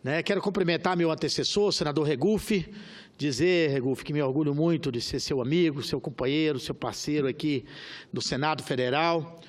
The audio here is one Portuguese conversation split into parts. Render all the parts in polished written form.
né? Quero cumprimentar meu antecessor, senador Regufe, dizer, Regufe, que me orgulho muito de ser seu amigo, seu companheiro, seu parceiro aqui no Senado Federal,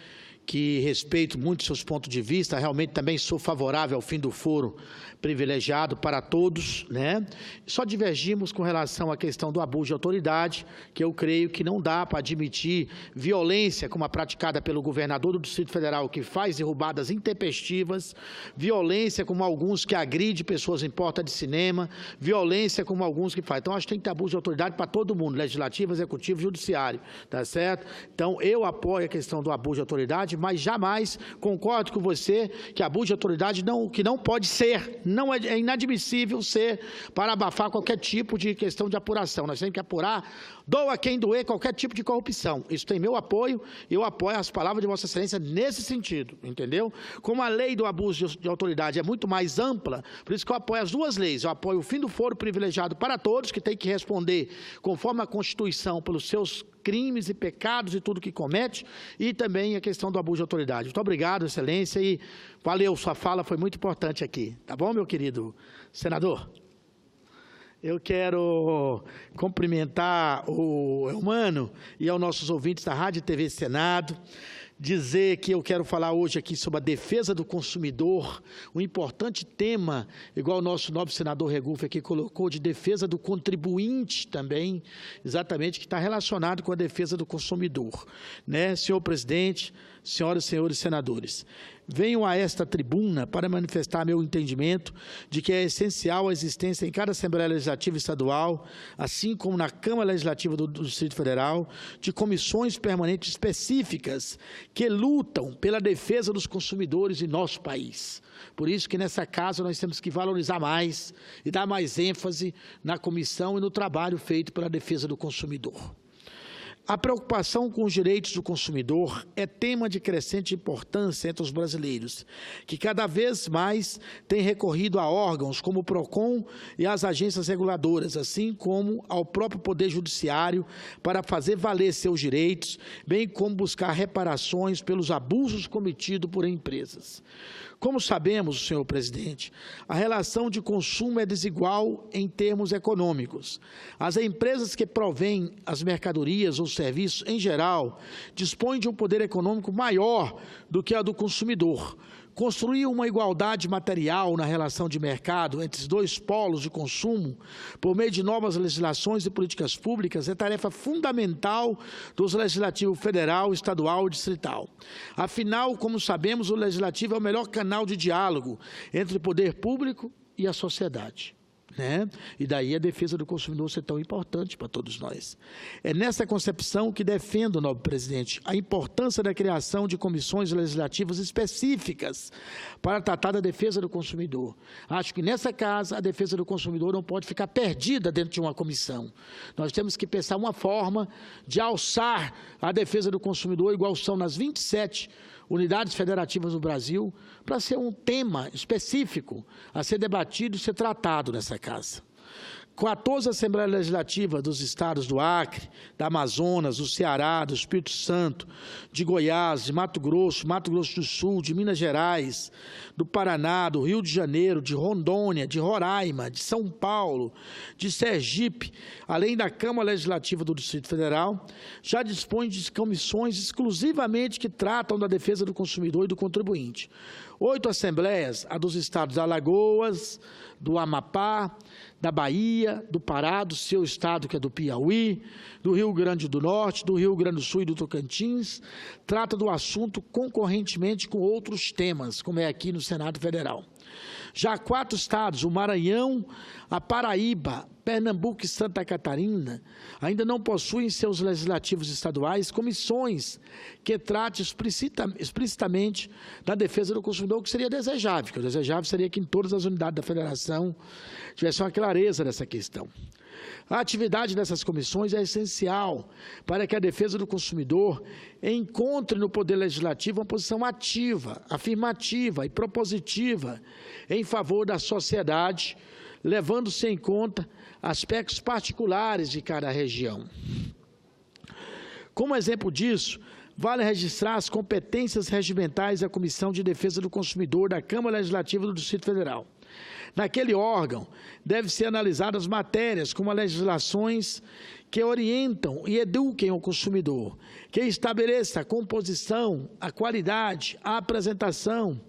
que respeito muito seus pontos de vista, realmente também sou favorável ao fim do foro privilegiado para todos, né? Só divergimos com relação à questão do abuso de autoridade, que eu creio que não dá para admitir violência como a praticada pelo governador do Distrito Federal, que faz derrubadas intempestivas, violência como alguns que agride pessoas em porta de cinema, violência como alguns que fazem. Então, acho que tem que ter abuso de autoridade para todo mundo, legislativo, executivo, judiciário, tá certo? Então, eu apoio a questão do abuso de autoridade, mas jamais concordo com você que abuso de autoridade que não pode ser, não é inadmissível ser para abafar qualquer tipo de questão de apuração. Nós temos que apurar, doa quem doer, qualquer tipo de corrupção. Isso tem meu apoio, eu apoio as palavras de Vossa Excelência nesse sentido, entendeu? Como a lei do abuso de autoridade é muito mais ampla, por isso que eu apoio as duas leis. Eu apoio o fim do foro privilegiado para todos, que tem que responder conforme a Constituição pelos seus crimes e pecados e tudo que comete, e também a questão do abuso de autoridade. Muito obrigado, Excelência, e valeu, sua fala foi muito importante aqui. Tá bom, meu querido senador? Eu quero cumprimentar o Elmano e aos nossos ouvintes da Rádio e TV Senado, dizer que eu quero falar hoje aqui sobre a defesa do consumidor, um importante tema, igual o nosso nobre senador Regufe aqui colocou, de defesa do contribuinte também, exatamente, que está relacionado com a defesa do consumidor, né? Senhor presidente, senhoras e senhores senadores, venho a esta tribuna para manifestar meu entendimento de que é essencial a existência em cada Assembleia Legislativa Estadual, assim como na Câmara Legislativa do Distrito Federal, de comissões permanentes específicas que lutam pela defesa dos consumidores em nosso país. Por isso que nessa casa nós temos que valorizar mais e dar mais ênfase na comissão e no trabalho feito pela defesa do consumidor. A preocupação com os direitos do consumidor é tema de crescente importância entre os brasileiros, que cada vez mais têm recorrido a órgãos como o PROCON e as agências reguladoras, assim como ao próprio Poder Judiciário, para fazer valer seus direitos, bem como buscar reparações pelos abusos cometidos por empresas. Como sabemos, senhor presidente, a relação de consumo é desigual em termos econômicos. As empresas que provêm as mercadorias ou serviços, em geral, dispõem de um poder econômico maior do que a do consumidor. Construir uma igualdade material na relação de mercado entre os dois polos de consumo, por meio de novas legislações e políticas públicas, é tarefa fundamental dos legislativos federal, estadual e distrital. Afinal, como sabemos, o legislativo é o melhor canal de diálogo entre o poder público e a sociedade, né? E daí a defesa do consumidor ser tão importante para todos nós. É nessa concepção que defendo, nobre presidente, a importância da criação de comissões legislativas específicas para tratar da defesa do consumidor. Acho que nessa casa a defesa do consumidor não pode ficar perdida dentro de uma comissão. Nós temos que pensar uma forma de alçar a defesa do consumidor, igual são nas 27 unidades federativas do Brasil, para ser um tema específico a ser debatido e ser tratado nessa casa. 14 Assembleias Legislativas dos estados do Acre, da Amazonas, do Ceará, do Espírito Santo, de Goiás, de Mato Grosso do Sul, de Minas Gerais, do Paraná, do Rio de Janeiro, de Rondônia, de Roraima, de São Paulo, de Sergipe, além da Câmara Legislativa do Distrito Federal, já dispõe de comissões exclusivamente que tratam da defesa do consumidor e do contribuinte. 8 assembleias, a dos estados de Alagoas, do Amapá, da Bahia, do Pará, do seu estado, que é do Piauí, do Rio Grande do Norte, do Rio Grande do Sul e do Tocantins, trata do assunto concorrentemente com outros temas, como é aqui no Senado Federal. Já 4 estados, o Maranhão, a Paraíba, Pernambuco e Santa Catarina, ainda não possuem em seus legislativos estaduais comissões que tratem explicitamente da defesa do consumidor, o que seria desejável, que o desejável seria que em todas as unidades da federação tivesse uma clareza dessa questão. A atividade dessas comissões é essencial para que a defesa do consumidor encontre no Poder Legislativo uma posição ativa, afirmativa e propositiva em favor da sociedade, levando-se em conta aspectos particulares de cada região. Como exemplo disso, vale registrar as competências regimentais da Comissão de Defesa do Consumidor da Câmara Legislativa do Distrito Federal. Naquele órgão, devem ser analisadas matérias como as legislações que orientam e eduquem o consumidor, que estabeleça a composição, a qualidade, a apresentação,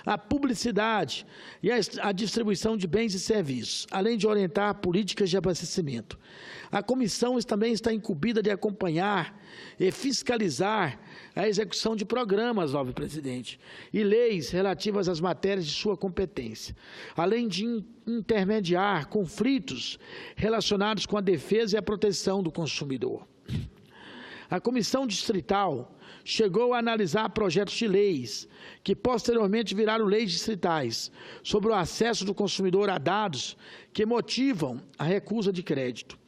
a publicidade e a distribuição de bens e serviços, além de orientar políticas de abastecimento. A comissão também está incumbida de acompanhar e fiscalizar a execução de programas, nobre presidente, e leis relativas às matérias de sua competência, além de intermediar conflitos relacionados com a defesa e a proteção do consumidor. A Comissão Distrital chegou a analisar projetos de leis, que posteriormente viraram leis distritais, sobre o acesso do consumidor a dados que motivam a recusa de crédito,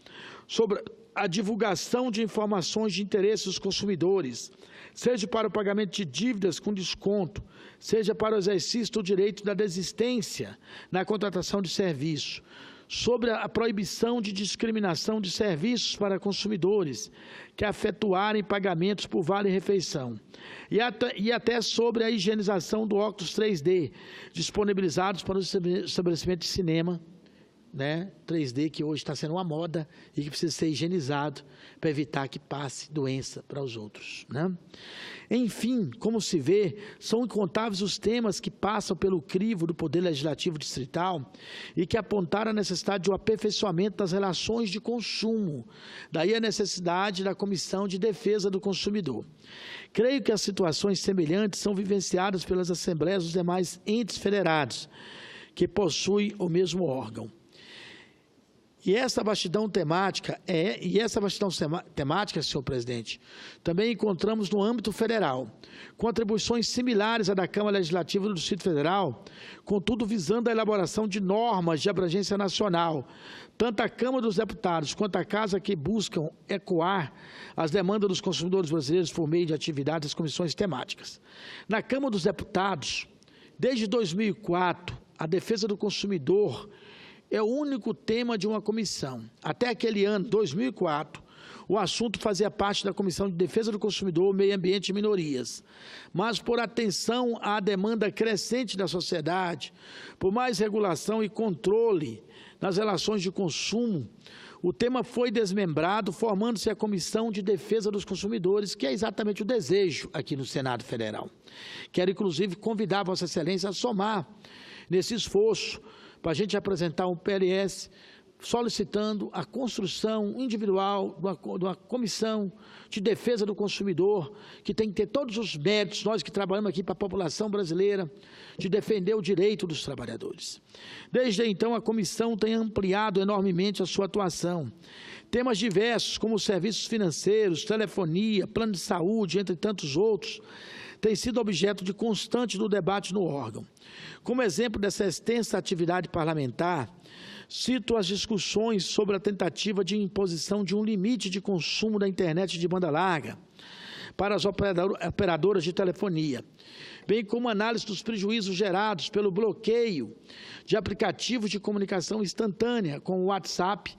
sobre a divulgação de informações de interesse dos consumidores, seja para o pagamento de dívidas com desconto, seja para o exercício do direito da desistência na contratação de serviço, sobre a proibição de discriminação de serviços para consumidores que efetuarem pagamentos por vale-refeição, e até sobre a higienização do óculos 3D, disponibilizados para o estabelecimento de cinema, 3D, que hoje está sendo uma moda e que precisa ser higienizado para evitar que passe doença para os outros. Enfim, como se vê, são incontáveis os temas que passam pelo crivo do Poder Legislativo Distrital e que apontaram a necessidade de um aperfeiçoamento das relações de consumo, daí a necessidade da Comissão de Defesa do Consumidor. Creio que as situações semelhantes são vivenciadas pelas assembleias dos demais entes federados, que possuem o mesmo órgão. E essa vastidão temática, senhor presidente, também encontramos no âmbito federal, com atribuições similares à da Câmara Legislativa do Distrito Federal, contudo visando a elaboração de normas de abrangência nacional, tanto a Câmara dos Deputados quanto a Casa, que buscam ecoar as demandas dos consumidores brasileiros por meio de atividades das comissões temáticas. Na Câmara dos Deputados, desde 2004, a defesa do consumidor é o único tema de uma comissão. Até aquele ano, 2004, o assunto fazia parte da Comissão de Defesa do Consumidor, Meio Ambiente e Minorias. Mas, por atenção à demanda crescente da sociedade, por mais regulação e controle nas relações de consumo, o tema foi desmembrado, formando-se a Comissão de Defesa dos Consumidores, que é exatamente o desejo aqui no Senado Federal. Quero, inclusive, convidar Vossa Excelência a somar nesse esforço, para a gente apresentar um PLS solicitando a construção individual de uma comissão de defesa do consumidor, que tem que ter todos os méritos, nós que trabalhamos aqui para a população brasileira, de defender o direito dos trabalhadores. Desde então, a comissão tem ampliado enormemente a sua atuação. Temas diversos, como serviços financeiros, telefonia, plano de saúde, entre tantos outros, tem sido objeto de constante do debate no órgão. Como exemplo dessa extensa atividade parlamentar, cito as discussões sobre a tentativa de imposição de um limite de consumo da internet de banda larga para as operadoras de telefonia, bem como análise dos prejuízos gerados pelo bloqueio de aplicativos de comunicação instantânea com o WhatsApp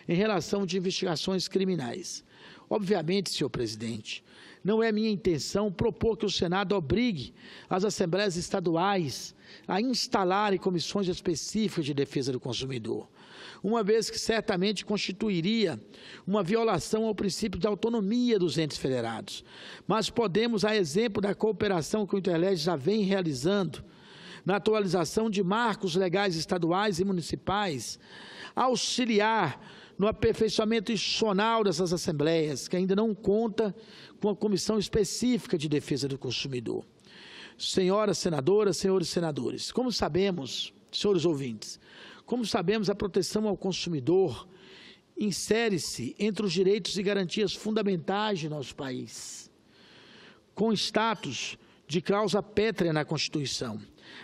em relação de investigações criminais. Obviamente, senhor presidente, não é minha intenção propor que o Senado obrigue as assembleias estaduais a instalarem comissões específicas de defesa do consumidor, uma vez que certamente constituiria uma violação ao princípio de autonomia dos entes federados. Mas podemos, a exemplo da cooperação que o Interleg já vem realizando, na atualização de marcos legais estaduais e municipais, auxiliar no aperfeiçoamento institucional dessas assembleias, que ainda não conta com a comissão específica de defesa do consumidor. Senhoras senadoras, senhores senadores, como sabemos, senhores ouvintes, como sabemos, a proteção ao consumidor insere-se entre os direitos e garantias fundamentais de nosso país, com status de cláusula pétrea na Constituição.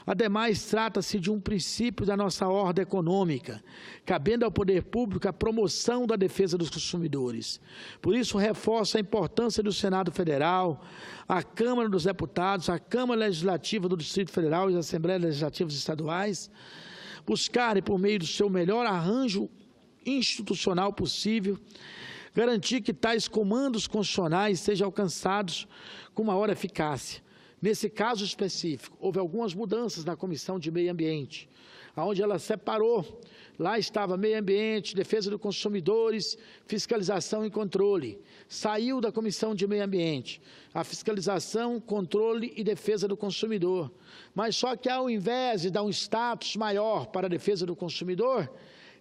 Ademais, trata-se de um princípio da nossa ordem econômica, cabendo ao poder público a promoção da defesa dos consumidores. Por isso, reforço a importância do Senado Federal, a Câmara dos Deputados, a Câmara Legislativa do Distrito Federal e as Assembleias Legislativas Estaduais, buscarem, por meio do seu melhor arranjo institucional possível, garantir que tais comandos constitucionais sejam alcançados com maior eficácia. Nesse caso específico, houve algumas mudanças na Comissão de Meio Ambiente. onde ela separou. Lá estava meio ambiente, defesa dos consumidores, fiscalização e controle. Saiu da Comissão de Meio Ambiente, a fiscalização, controle e defesa do consumidor. Mas só que ao invés de dar um status maior para a defesa do consumidor,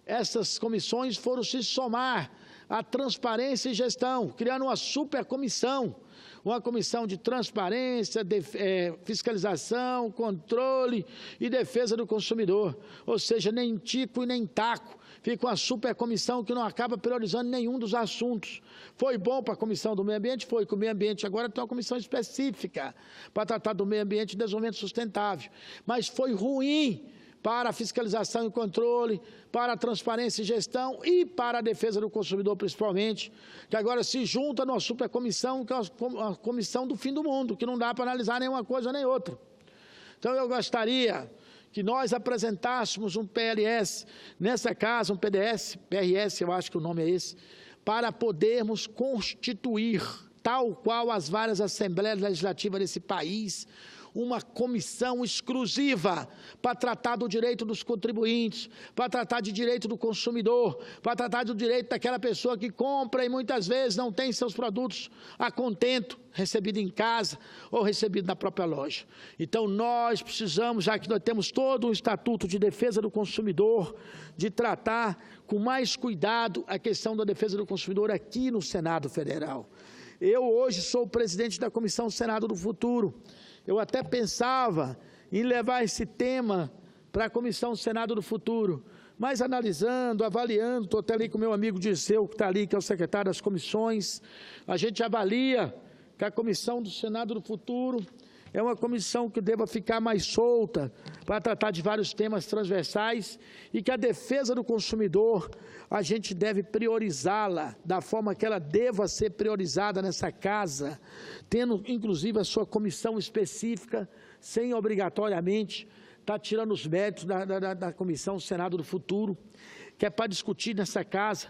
essas comissões foram se somar à transparência e gestão, criando uma supercomissão. Uma comissão de transparência, fiscalização, controle e defesa do consumidor. Ou seja, nem tico e nem taco. Fica uma supercomissão que não acaba priorizando nenhum dos assuntos. Foi bom para a Comissão do Meio Ambiente? Foi, que o meio ambiente agora tem uma comissão específica para tratar do meio ambiente e desenvolvimento sustentável. Mas foi ruim para a fiscalização e controle, para a transparência e gestão e para a defesa do consumidor, principalmente, que agora se junta numa supercomissão, que é a comissão do fim do mundo, que não dá para analisar nenhuma coisa nem outra. Então, eu gostaria que nós apresentássemos um PLS nessa casa, um PRS, eu acho que o nome é esse, para podermos constituir, tal qual as várias assembleias legislativas desse país, uma comissão exclusiva para tratar do direito dos contribuintes, para tratar de direito do consumidor, para tratar do direito daquela pessoa que compra e muitas vezes não tem seus produtos a contento, recebido em casa ou recebido na própria loja. Então, nós precisamos, já que nós temos todo um estatuto de defesa do consumidor, de tratar com mais cuidado a questão da defesa do consumidor aqui no Senado Federal. Eu hoje sou o presidente da Comissão Senado do Futuro. Eu até pensava em levar esse tema para a Comissão Senado do Futuro, mas analisando, avaliando, estou até ali com o meu amigo Dirceu, que está ali, que é o secretário das comissões, a gente avalia que a Comissão do Senado do Futuro é uma comissão que deva ficar mais solta para tratar de vários temas transversais e que a defesa do consumidor, a gente deve priorizá-la da forma que ela deva ser priorizada nessa casa, tendo inclusive a sua comissão específica, sem obrigatoriamente estar tirando os méritos da Comissão Senado do Futuro, que é para discutir nessa casa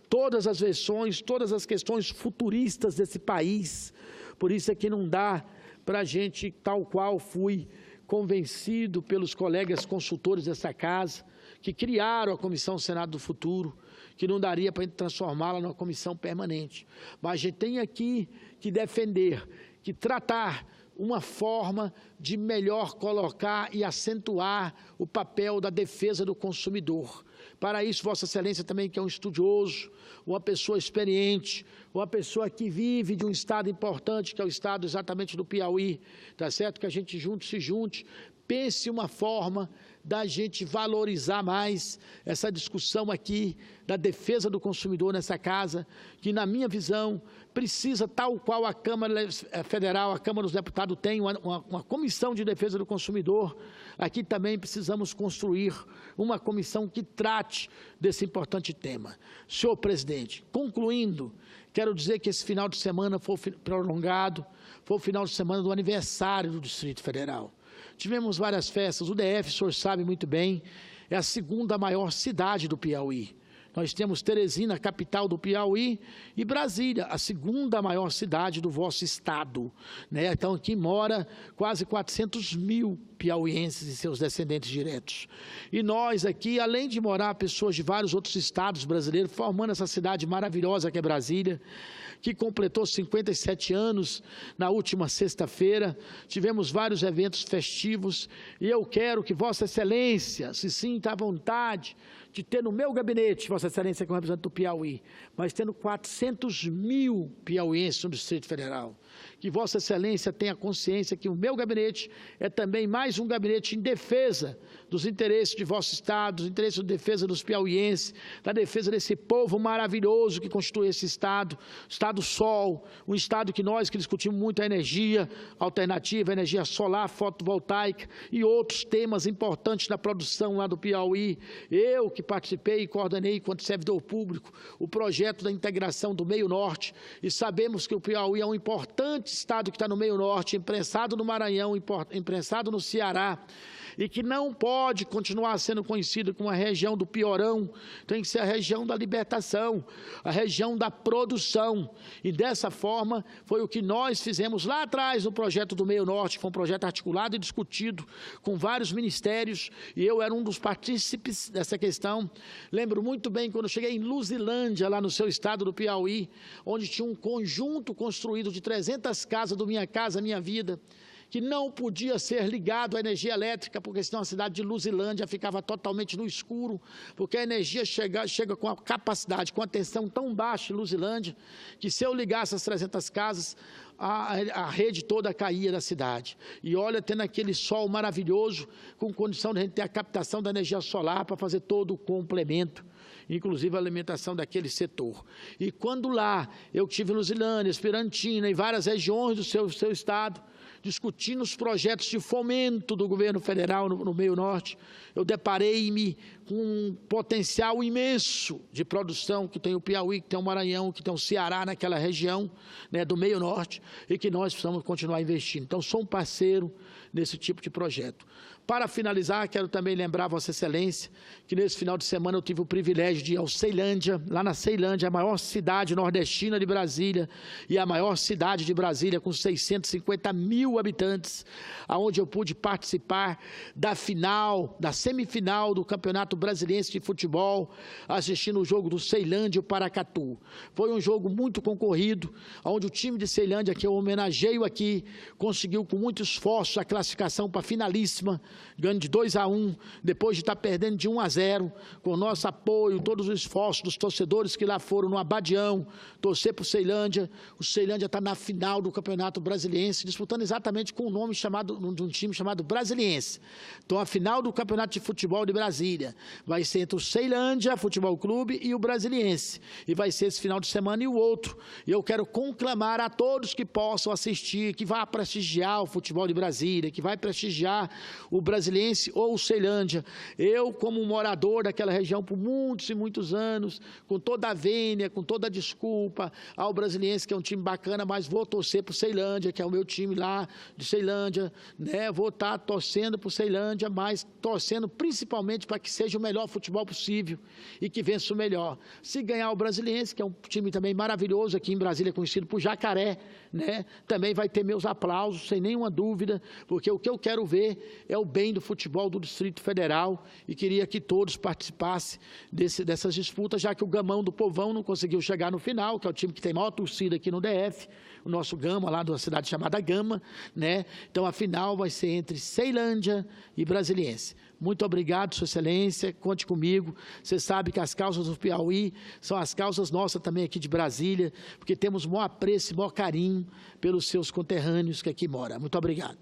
todas as versões, todas as questões futuristas desse país. Por isso é que não dá para a gente, tal qual fui convencido pelos colegas consultores dessa casa, que criaram a Comissão Senado do Futuro, que não daria para a gente transformá-la numa comissão permanente. Mas a gente tem aqui que defender, que tratar uma forma de melhor colocar e acentuar o papel da defesa do consumidor. Para isso, Vossa Excelência também, que é um estudioso, uma pessoa experiente, uma pessoa que vive de um estado importante, que é o estado exatamente do Piauí, tá certo? Que a gente se junte, pense uma forma da gente valorizar mais essa discussão aqui da defesa do consumidor nessa casa, que na minha visão precisa, tal qual a Câmara Federal, a Câmara dos Deputados tem uma comissão de defesa do consumidor, aqui também precisamos construir uma comissão que trate desse importante tema. Senhor presidente, concluindo, quero dizer que esse final de semana foi prolongado, foi o final de semana do aniversário do Distrito Federal. Tivemos várias festas, o DF, o senhor sabe muito bem, é a segunda maior cidade do Piauí. Nós temos Teresina, capital do Piauí, e Brasília, a segunda maior cidade do vosso estado, né? Então, aqui mora quase 400 mil piauienses e seus descendentes diretos. E nós aqui, além de morar pessoas de vários outros estados brasileiros, formando essa cidade maravilhosa que é Brasília, que completou 57 anos na última sexta-feira, tivemos vários eventos festivos, e eu quero que Vossa Excelência se sinta à vontade de ter no meu gabinete, Vossa Excelência como representante do Piauí, mas tendo 400 mil piauienses no Distrito Federal, que Vossa Excelência tenha consciência que o meu gabinete é também mais um gabinete em defesa dos interesses de vosso Estado, dos interesses de defesa dos piauienses, da defesa desse povo maravilhoso que constitui esse Estado, Estado Sol, um Estado que nós que discutimos muito a energia alternativa, a energia solar, fotovoltaica e outros temas importantes da produção lá do Piauí. Eu que participei e coordenei, enquanto servidor público, o projeto da integração do Meio Norte, e sabemos que o Piauí é um importante estado que está no Meio Norte, imprensado no Maranhão, imprensado no Ceará, e que não pode continuar sendo conhecida como a região do piorão, tem que ser a região da libertação, a região da produção. E dessa forma foi o que nós fizemos lá atrás no projeto do Meio Norte, que foi um projeto articulado e discutido com vários ministérios, e eu era um dos partícipes dessa questão. Lembro muito bem quando eu cheguei em Luzilândia, lá no seu estado do Piauí, onde tinha um conjunto construído de 300 casas do Minha Casa Minha Vida, que não podia ser ligado à energia elétrica, porque senão a cidade de Luzilândia ficava totalmente no escuro, porque a energia chega com a capacidade, com a tensão tão baixa em Luzilândia, que se eu ligasse as 300 casas, a rede toda caía da cidade. E olha, tendo aquele sol maravilhoso, com condição de a gente ter a captação da energia solar para fazer todo o complemento, inclusive a alimentação daquele setor. E quando lá eu estive em Luzilândia, Esperantina e várias regiões do seu estado, discutindo os projetos de fomento do governo federal no Meio Norte, eu deparei-me com um potencial imenso de produção que tem o Piauí, que tem o Maranhão, que tem o Ceará naquela região, né, do Meio Norte, e que nós precisamos continuar investindo. Então, sou um parceiro nesse tipo de projeto. Para finalizar, quero também lembrar Vossa Excelência que nesse final de semana eu tive o privilégio de ir ao Ceilândia, lá na Ceilândia, a maior cidade nordestina de Brasília e a maior cidade de Brasília, com 650 mil habitantes, aonde eu pude participar da final, da semifinal do Campeonato Brasiliense de Futebol, assistindo o jogo do Ceilândia e o Paracatu. Foi um jogo muito concorrido, onde o time de Ceilândia, que eu homenageio aqui, conseguiu com muito esforço a classificação para a finalíssima, ganho de 2-1, depois de estar perdendo de 1-0, com o nosso apoio, todos os esforços dos torcedores que lá foram no Abadião, torcer para o Ceilândia está na final do Campeonato Brasiliense, disputando exatamente com o nome de um time chamado Brasiliense. Então, a final do Campeonato de Futebol de Brasília vai ser entre o Ceilândia Futebol Clube e o Brasiliense, e vai ser esse final de semana e o outro. E eu quero conclamar a todos que possam assistir, que vá prestigiar o futebol de Brasília, que vai prestigiar o Brasiliense ou o Ceilândia. Eu, como morador daquela região por muitos e muitos anos, com toda a vênia, com toda a desculpa ao Brasiliense, que é um time bacana, mas vou torcer para o Ceilândia, que é o meu time lá de Ceilândia, né? Vou estar torcendo para o Ceilândia, mas torcendo principalmente para que seja o melhor futebol possível e que vença o melhor. Se ganhar o Brasiliense, que é um time também maravilhoso aqui em Brasília, conhecido por Jacaré, né? Também vai ter meus aplausos, sem nenhuma dúvida, porque o que eu quero ver é o bem do futebol do Distrito Federal e queria que todos participassem dessas disputas, já que o Gamão do Povão não conseguiu chegar no final, que é o time que tem maior torcida aqui no DF, o nosso Gama, lá de uma cidade chamada Gama, né? Então, a final vai ser entre Ceilândia e Brasiliense. Muito obrigado, Sua Excelência, conte comigo. Você sabe que as causas do Piauí são as causas nossas também aqui de Brasília, porque temos maior apreço e maior carinho pelos seus conterrâneos que aqui moram. Muito obrigado.